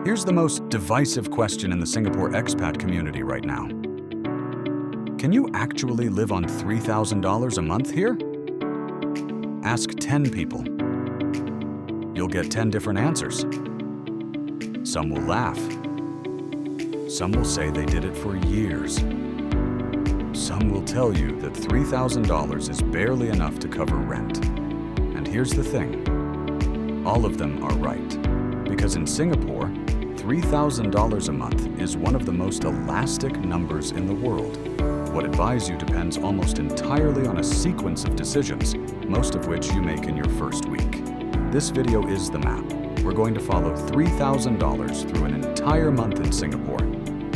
Here's the most divisive question in the Singapore expat community right now. Can you actually live on $3,000 a month here? Ask 10 people. You'll get 10 different answers. Some will laugh. Some will say they did it for years. Some will tell you that $3,000 is barely enough to cover rent. And here's the thing, all of them are right. Because in Singapore, $3,000 a month is one of the most elastic numbers in the world. What it buys you depends almost entirely on a sequence of decisions, most of which you make in your first week. This video is the map. We're going to follow $3,000 through an entire month in Singapore,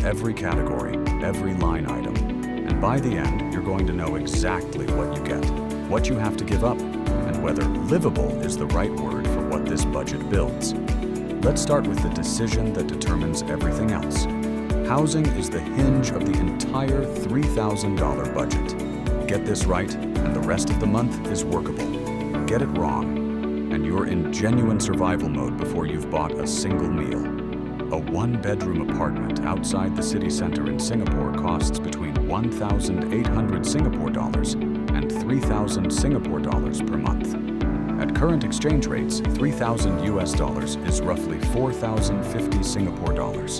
every category, every line item. And by the end, you're going to know exactly what you get, what you have to give up, and whether livable is the right word for what this budget builds. Let's start with the decision that determines everything else. Housing is the hinge of the entire $3,000 budget. Get this right, and the rest of the month is workable. Get it wrong, and you're in genuine survival mode before you've bought a single meal. A one-bedroom apartment outside the city center in Singapore costs between 1,800 Singapore dollars and 3,000 Singapore dollars per month. At current exchange rates, 3,000 US dollars is roughly 4,050 Singapore dollars.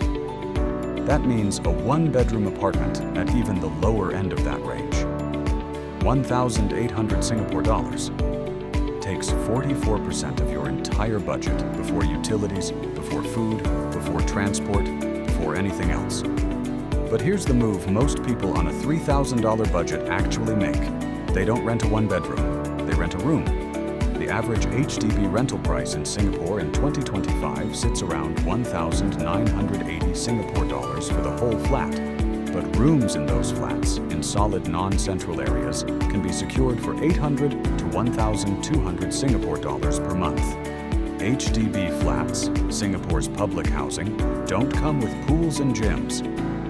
That means a one-bedroom apartment at even the lower end of that range, 1,800 Singapore dollars, takes 44% of your entire budget before utilities, before food, before transport, before anything else. But here's the move most people on a $3,000 budget actually make. They don't rent a one-bedroom, they rent a room. The average HDB rental price in Singapore in 2025 sits around 1,980 Singapore dollars for the whole flat. But rooms in those flats, in solid non-central areas, can be secured for 800 to 1,200 Singapore dollars per month. HDB flats, Singapore's public housing, don't come with pools and gyms,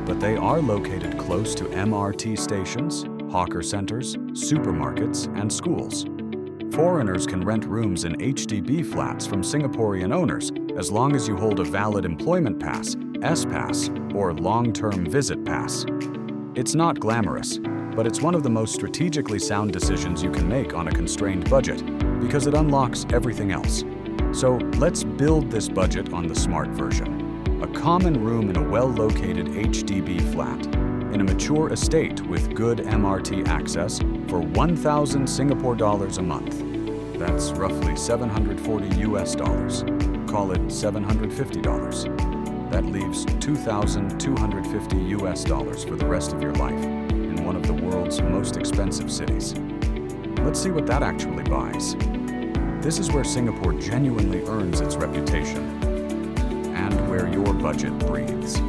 but they are located close to MRT stations, hawker centers, supermarkets, and schools. Foreigners can rent rooms in HDB flats from Singaporean owners as long as you hold a valid employment pass, S-Pass, or long-term visit pass. It's not glamorous, but it's one of the most strategically sound decisions you can make on a constrained budget because it unlocks everything else. So let's build this budget on the smart version. A common room in a well-located HDB flat in a mature estate with good MRT access for 1,000 Singapore dollars a month. That's roughly 740 US dollars. Call it $750. That leaves 2,250 US dollars for the rest of your life in one of the world's most expensive cities. Let's see what that actually buys. This is where Singapore genuinely earns its reputation and where your budget breathes.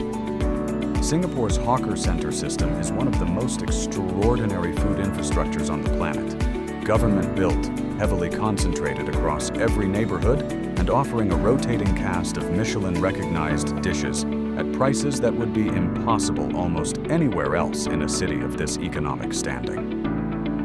Singapore's hawker center system is one of the most extraordinary food infrastructures on the planet. Government-built, heavily concentrated across every neighborhood, and offering a rotating cast of Michelin-recognized dishes at prices that would be impossible almost anywhere else in a city of this economic standing.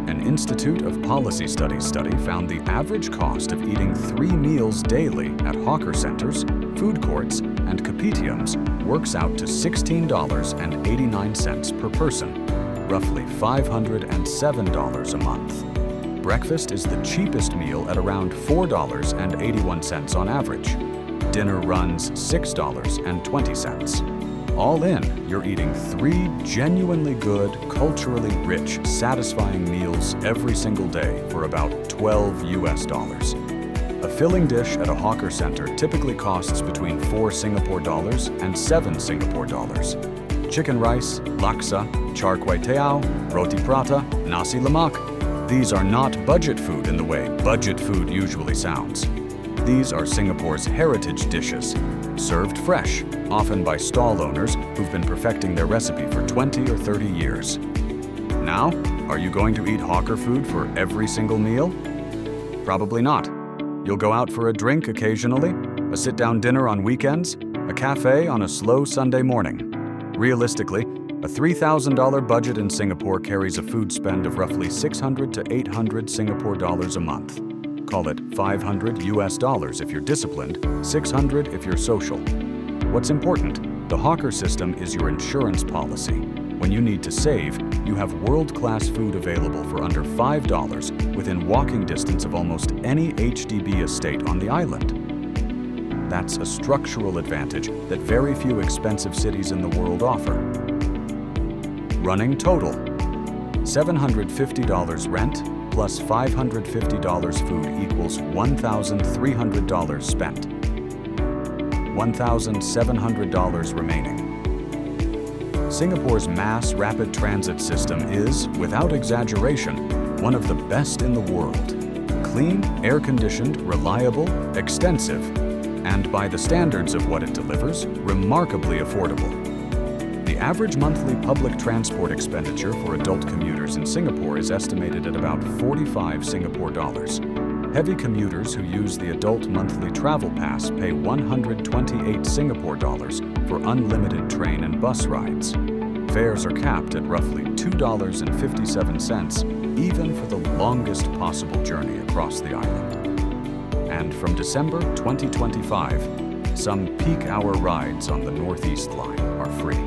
An Institute of Policy Studies study found the average cost of eating 3 meals daily at hawker centers, food courts, and capitiums works out to $16.89 per person, roughly $507 a month. Breakfast is the cheapest meal at around $4.81 on average. Dinner runs $6.20. All in, you're eating 3 genuinely good, culturally rich, satisfying meals every single day for about 12 US dollars. A filling dish at a hawker center typically costs between 4 Singapore dollars and 7 Singapore dollars. Chicken rice, laksa, char kway teow, roti prata, nasi lemak. These are not budget food in the way budget food usually sounds. These are Singapore's heritage dishes, served fresh, often by stall owners who've been perfecting their recipe for 20 or 30 years. Now, are you going to eat hawker food for every single meal? Probably not. You'll go out for a drink occasionally, a sit-down dinner on weekends, a cafe on a slow Sunday morning. Realistically, a $3,000 budget in Singapore carries a food spend of roughly 600 to 800 Singapore dollars a month. Call it 500 US dollars if you're disciplined, 600 if you're social. What's important? The Hawker system is your insurance policy. When you need to save, you have world-class food available for under $5 within walking distance of almost any HDB estate on the island. That's a structural advantage that very few expensive cities in the world offer. Running total: $750 rent plus $550 food equals $1,300 spent. $1,700 remaining. Singapore's mass rapid transit system is, without exaggeration, one of the best in the world. Clean, air-conditioned, reliable, extensive, and by the standards of what it delivers, remarkably affordable. The average monthly public transport expenditure for adult commuters in Singapore is estimated at about 45 Singapore dollars. Heavy commuters who use the adult monthly travel pass pay 128 Singapore dollars for unlimited train and bus rides. Fares are capped at roughly $2.57, even for the longest possible journey across the island. And from December 2025, some peak hour rides on the Northeast Line are free.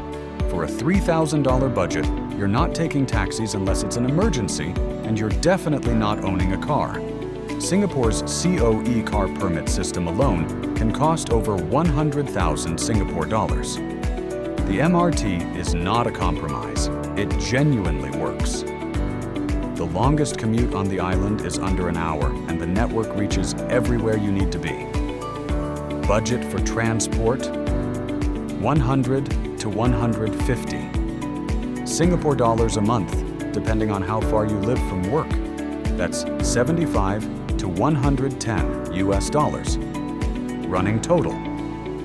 For a $3,000 budget, you're not taking taxis unless it's an emergency, and you're definitely not owning a car. Singapore's COE car permit system alone can cost over 100,000 Singapore dollars. The MRT is not a compromise. It genuinely works. The longest commute on the island is under an hour, and the network reaches everywhere you need to be. Budget for transport: 100 to 150 Singapore dollars a month, depending on how far you live from work. That's 75 to 110 US dollars. Running total: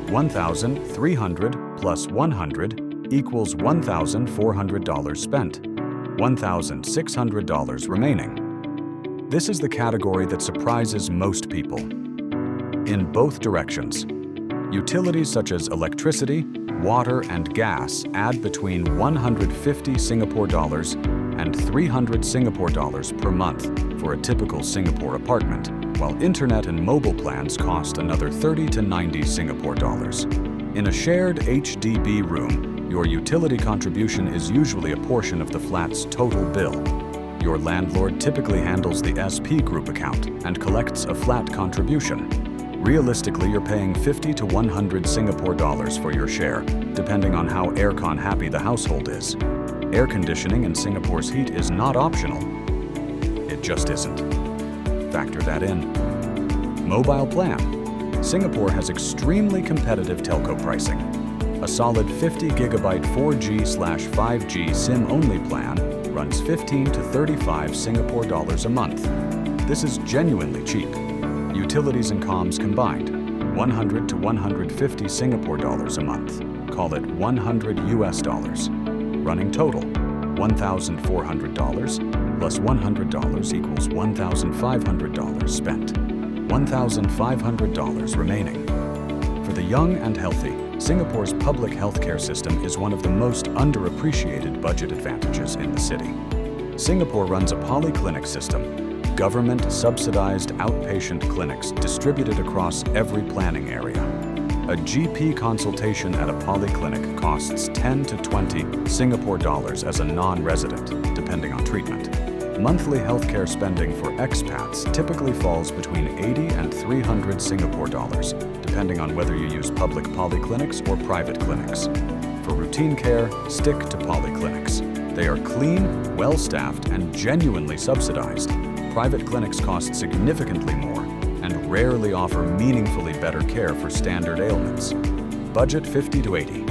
1,300 plus 100 equals $1,400 spent. $1,600 remaining. This is the category that surprises most people. In both directions, utilities such as electricity, water, and gas add between 150 Singapore dollars and 300 Singapore dollars per month for a typical Singapore apartment, while internet and mobile plans cost another 30 to 90 Singapore dollars. In a shared HDB room, your utility contribution is usually a portion of the flat's total bill. Your landlord typically handles the SP group account and collects a flat contribution. Realistically, you're paying 50 to 100 Singapore dollars for your share, depending on how aircon happy the household is. Air conditioning in Singapore's heat is not optional. It just isn't. Factor that in. Mobile plan. Singapore has extremely competitive telco pricing. A solid 50 gigabyte 4G/5G SIM-only plan runs 15 to 35 Singapore dollars a month. This is genuinely cheap. Utilities and comms combined, 100 to 150 Singapore dollars a month. Call it 100 US dollars. Running total: $1,400 plus $100 equals $1,500 spent. $1,500 remaining. For the young and healthy, Singapore's public healthcare system is one of the most underappreciated budget advantages in the city. Singapore runs a polyclinic system, government-subsidized outpatient clinics distributed across every planning area. A GP consultation at a polyclinic costs 10 to 20 Singapore dollars as a non-resident, depending on treatment. Monthly healthcare spending for expats typically falls between 80 and 300 Singapore dollars, depending on whether you use public polyclinics or private clinics. For routine care, stick to polyclinics. They are clean, well-staffed, and genuinely subsidized. Private clinics cost significantly more and rarely offer meaningfully better care for standard ailments. Budget 50 to 80.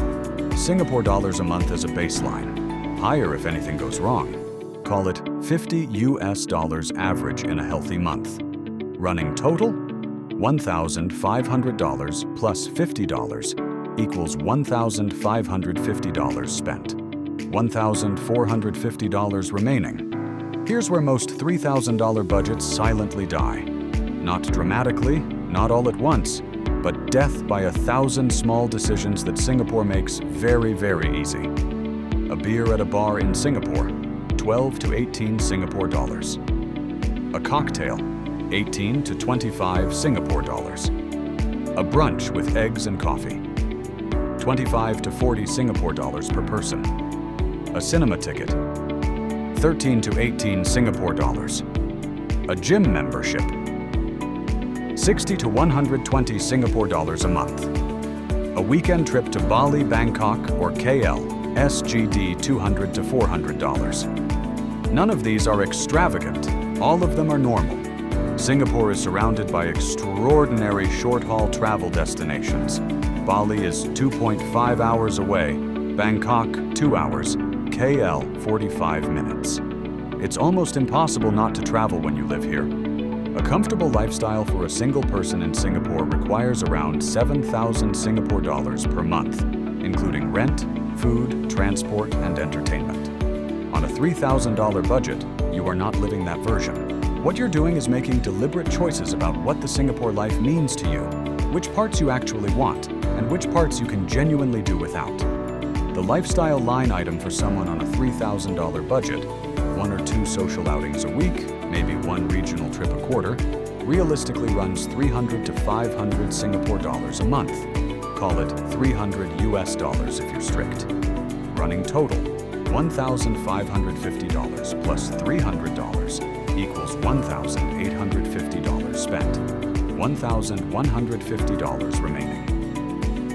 Singapore dollars a month as a baseline. Higher if anything goes wrong. Call it 50 US dollars average in a healthy month. Running total: $1,500 plus $50 equals $1,550 spent. $1,450 remaining. Here's where most $3,000 budgets silently die. Not dramatically, not all at once, but death by 1,000 small decisions that Singapore makes very, very easy. A beer at a bar in Singapore, 12 to 18 Singapore dollars. A cocktail, 18 to 25 Singapore dollars. A brunch with eggs and coffee, 25 to 40 Singapore dollars per person. A cinema ticket, 13 to 18 Singapore dollars. A gym membership, 60 to 120 Singapore dollars a month. A weekend trip to Bali, Bangkok, or KL, SGD 200 to $400. None of these are extravagant, all of them are normal. Singapore is surrounded by extraordinary short-haul travel destinations. Bali is 2.5 hours away, Bangkok 2 hours, KL 45 minutes. It's almost impossible not to travel when you live here. A comfortable lifestyle for a single person in Singapore requires around 7,000 Singapore dollars per month, including rent, food, transport, and entertainment. On a $3,000 budget, you are not living that version. What you're doing is making deliberate choices about what the Singapore life means to you, which parts you actually want, and which parts you can genuinely do without. The lifestyle line item for someone on a $3,000 budget, 1 or 2 social outings a week, maybe 1 regional trip a quarter, realistically runs 300 to 500 Singapore dollars a month. Call it 300 US dollars if you're strict. Running total, $1,550 plus $300 equals $1,850 spent. $1,150 remaining.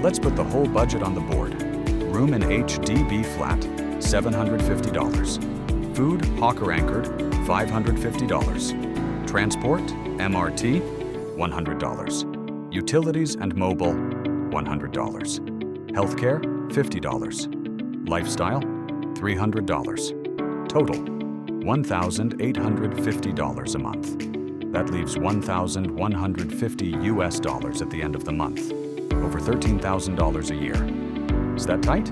Let's put the whole budget on the board. Room in HDB flat, $750. Food, hawker anchored, $550. Transport, MRT, $100. Utilities and mobile, $100. Healthcare, $50. Lifestyle, $300. Total, $1,850 a month. That leaves 1,150 US dollars at the end of the month. Over $13,000 a year. Is that tight?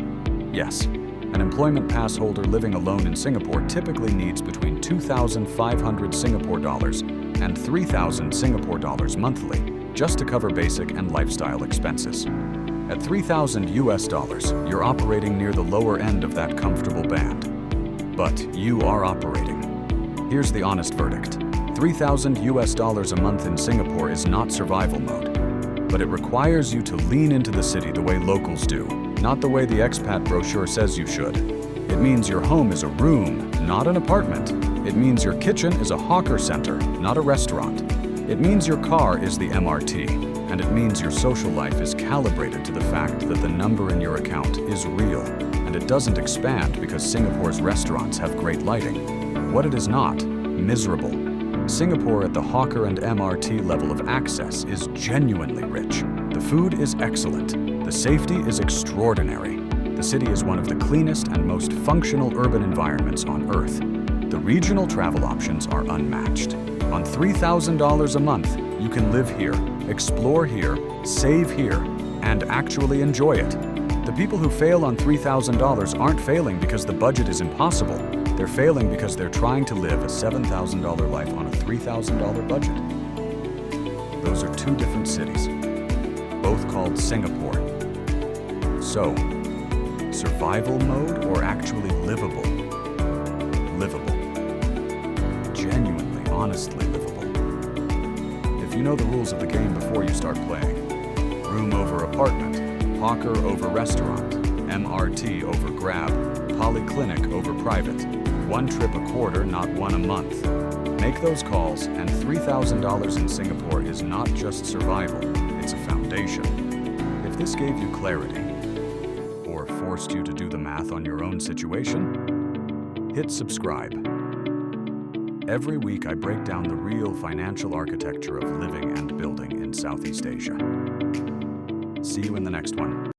Yes. An employment pass holder living alone in Singapore typically needs between 2,500 Singapore dollars and 3,000 Singapore dollars monthly just to cover basic and lifestyle expenses. At 3,000 US dollars, you're operating near the lower end of that comfortable band. But you are operating. Here's the honest verdict. 3,000 US dollars a month in Singapore is not survival mode, but it requires you to lean into the city the way locals do, not the way the expat brochure says you should. It means your home is a room, not an apartment. It means your kitchen is a hawker center, not a restaurant. It means your car is the MRT, and it means your social life is calibrated to the fact that the number in your account is real, and it doesn't expand because Singapore's restaurants have great lighting. What it is not, miserable. Singapore at the hawker and MRT level of access is genuinely rich. The food is excellent. The safety is extraordinary. The city is one of the cleanest and most functional urban environments on Earth. The regional travel options are unmatched. On $3,000 a month, you can live here, explore here, save here, and actually enjoy it. The people who fail on $3,000 aren't failing because the budget is impossible. They're failing because they're trying to live a $7,000 life on a $3,000 budget. Those are 2 different cities, both called Singapore. So, survival mode or actually livable? Livable. Genuinely, honestly livable. If you know the rules of the game before you start playing, room over apartment, hawker over restaurant, MRT over Grab, polyclinic over private, 1 trip a quarter, not 1 a month. Make those calls, and $3,000 in Singapore is not just survival, it's a foundation. If this gave you clarity, or forced you to do the math on your own situation, hit subscribe. Every week I break down the real financial architecture of living and building in Southeast Asia. See you in the next one.